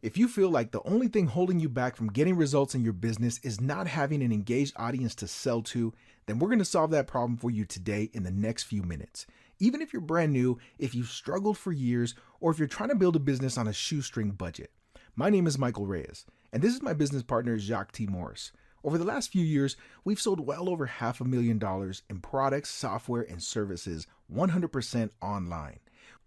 If you feel like the only thing holding you back from getting results in your business is not having an engaged audience to sell to, then we're going to solve that problem for you today in the next few minutes. Even if you're brand new, if you've struggled for years, or if you're trying to build a business on a shoestring budget. My name is Michael Reyes, and this is my business partner, Jacques T. Morris. Over the last few years, we've sold well over $500,000 in products, software, and services 100% online.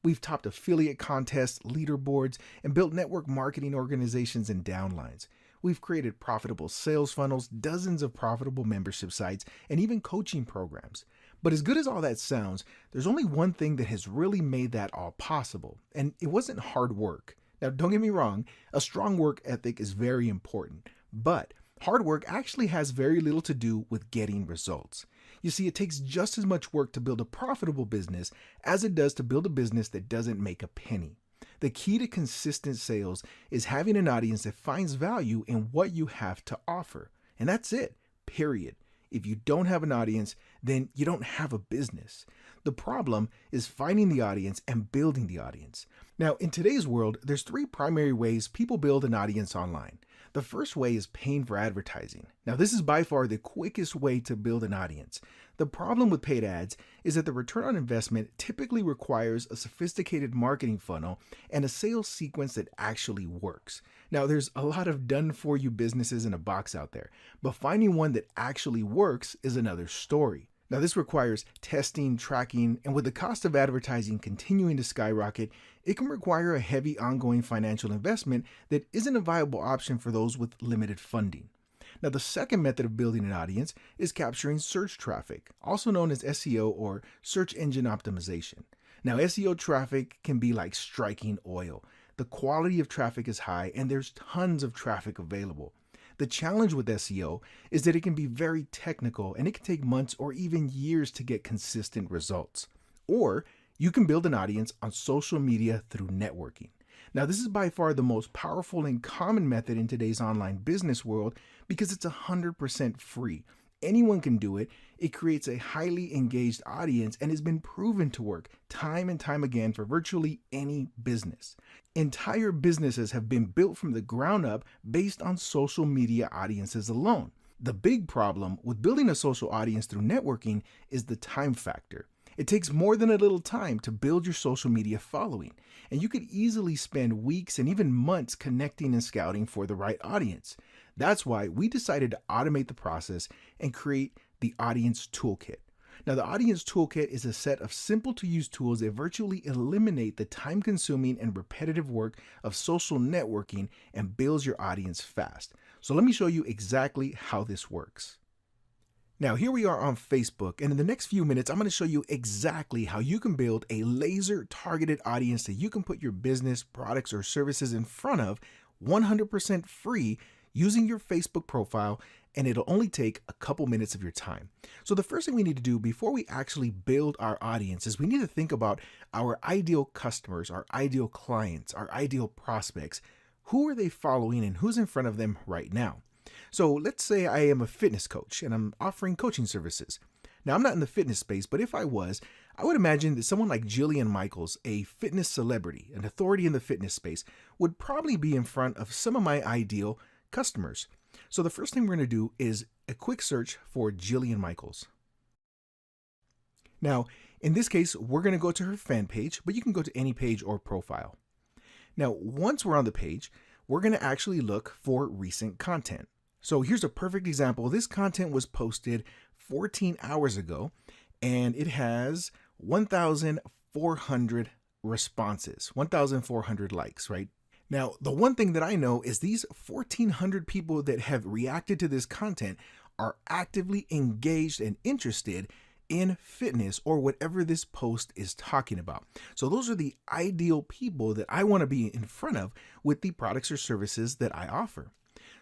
We've topped affiliate contests, leaderboards, and built network marketing organizations and downlines. We've created profitable sales funnels, dozens of profitable membership sites, and even coaching programs. But as good as all that sounds, there's only one thing that has really made that all possible, and it wasn't hard work. Now, don't get me wrong, a strong work ethic is very important, but hard work actually has very little to do with getting results. You see, it takes just as much work to build a profitable business as it does to build a business that doesn't make a penny. The key to consistent sales is having an audience that finds value in what you have to offer. And that's it, period. If you don't have an audience, then you don't have a business. The problem is finding the audience and building the audience. Now, in today's world, there's three primary ways people build an audience online. The first way is paying for advertising. Now, this is by far the quickest way to build an audience. The problem with paid ads is that the return on investment typically requires a sophisticated marketing funnel and a sales sequence that actually works. Now, there's a lot of done-for-you businesses in a box out there, but finding one that actually works is another story. Now, this requires testing, tracking, and with the cost of advertising continuing to skyrocket, it can require a heavy ongoing financial investment that isn't a viable option for those with limited funding. Now, the second method of building an audience is capturing search traffic, also known as SEO or search engine optimization. Now, SEO traffic can be like striking oil. The quality of traffic is high and there's tons of traffic available. The challenge with SEO is that it can be very technical and it can take months or even years to get consistent results. Or you can build an audience on social media through networking. Now, this is by far the most powerful and common method in today's online business world because it's 100% free. Anyone can do it. It creates a highly engaged audience and has been proven to work time and time again for virtually any business. Entire businesses have been built from the ground up based on social media audiences alone. The big problem with building a social audience through networking is the time factor. It takes more than a little time to build your social media following, and you could easily spend weeks and even months connecting and scouting for the right audience. That's why we decided to automate the process and create the Audience Toolkit. Now, the Audience Toolkit is a set of simple-to-use tools that virtually eliminate the time-consuming and repetitive work of social networking and builds your audience fast. So let me show you exactly how this works. Now, here we are on Facebook, and in the next few minutes, I'm going to show you exactly how you can build a laser-targeted audience that you can put your business, products, or services in front of 100% free using your Facebook profile, and it'll only take a couple minutes of your time. So the first thing we need to do before we actually build our audience is we need to think about our ideal customers, our ideal clients, our ideal prospects. Who are they following and who's in front of them right now? So let's say I am a fitness coach and I'm offering coaching services. Now, I'm not in the fitness space, but if I was, I would imagine that someone like Jillian Michaels, a fitness celebrity, an authority in the fitness space, would probably be in front of some of my ideal customers. So the first thing we're going to do is a quick search for Jillian Michaels. Now, in this case, we're going to go to her fan page, but you can go to any page or profile. Now, once we're on the page, we're going to actually look for recent content. So here's a perfect example. This content was posted 14 hours ago, and it has 1,400 responses, 1,400 likes, right? Now, the one thing that I know is these 1,400 people that have reacted to this content are actively engaged and interested in fitness or whatever this post is talking about. So those are the ideal people that I want to be in front of with the products or services that I offer.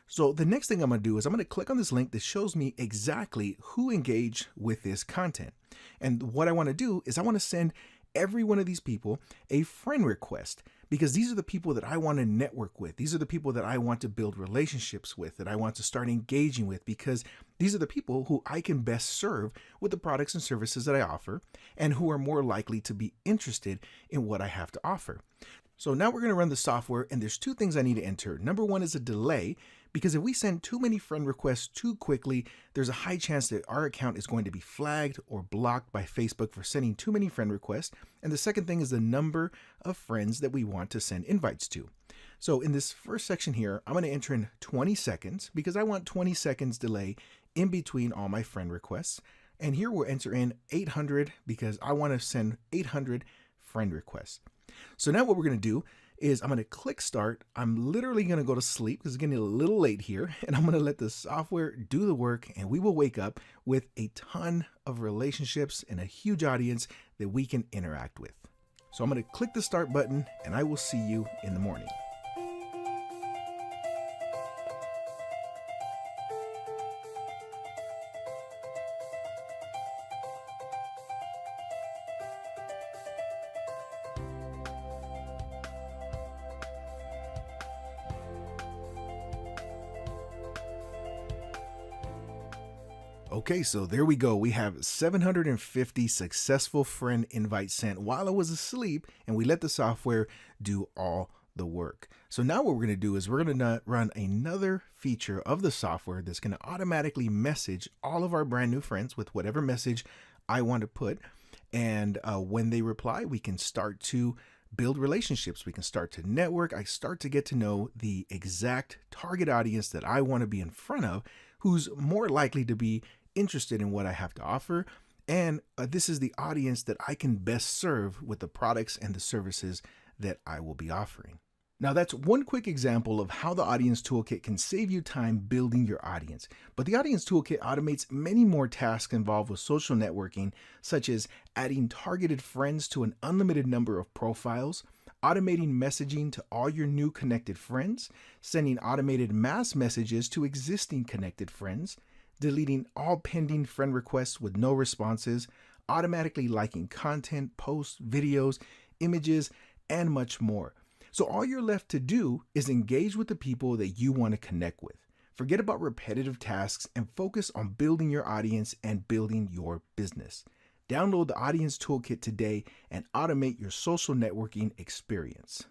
So the next thing I'm going to do is I'm going to click on this link that shows me exactly who engaged with this content. And what I want to do is I want to send every one of these people a friend request, because these are the people that I want to network with. These are the people that I want to build relationships with, that I want to start engaging with, because these are the people who I can best serve with the products and services that I offer and who are more likely to be interested in what I have to offer. So now we're going to run the software, and there's two things I need to enter. Number one is a delay, because if we send too many friend requests too quickly, there's a high chance that our account is going to be flagged or blocked by Facebook for sending too many friend requests. And the second thing is the number of friends that we want to send invites to. So in this first section here, I'm going to enter in 20 seconds because I want 20 seconds delay in between all my friend requests. And here we'll enter in 800 because I want to send 800 friend requests. So now what we're going to do is I'm going to click start. I'm literally going to go to sleep because it's getting a little late here, and I'm going to let the software do the work, and we will wake up with a ton of relationships and a huge audience that we can interact with. So I'm going to click the start button, and I will see you in the morning. Okay, so there we go. We have 750 successful friend invites sent while I was asleep, and we let the software do all the work. So now what we're going to do is we're going to run another feature of the software that's going to automatically message all of our brand new friends with whatever message I want to put. And when they reply, we can start to build relationships. We can start to network. I start to get to know the exact target audience that I want to be in front of, who's more likely to be interested in what I have to offer. And this is the audience that I can best serve with the products and the services that I will be offering. Now that's one quick example of how the Audience Toolkit can save you time building your audience. But the Audience Toolkit automates many more tasks involved with social networking, such as adding targeted friends to an unlimited number of profiles, automating messaging to all your new connected friends, sending automated mass messages to existing connected friends, deleting all pending friend requests with no responses, automatically liking content, posts, videos, images, and much more. So all you're left to do is engage with the people that you want to connect with. Forget about repetitive tasks and focus on building your audience and building your business. Download the Audience Toolkit today and automate your social networking experience.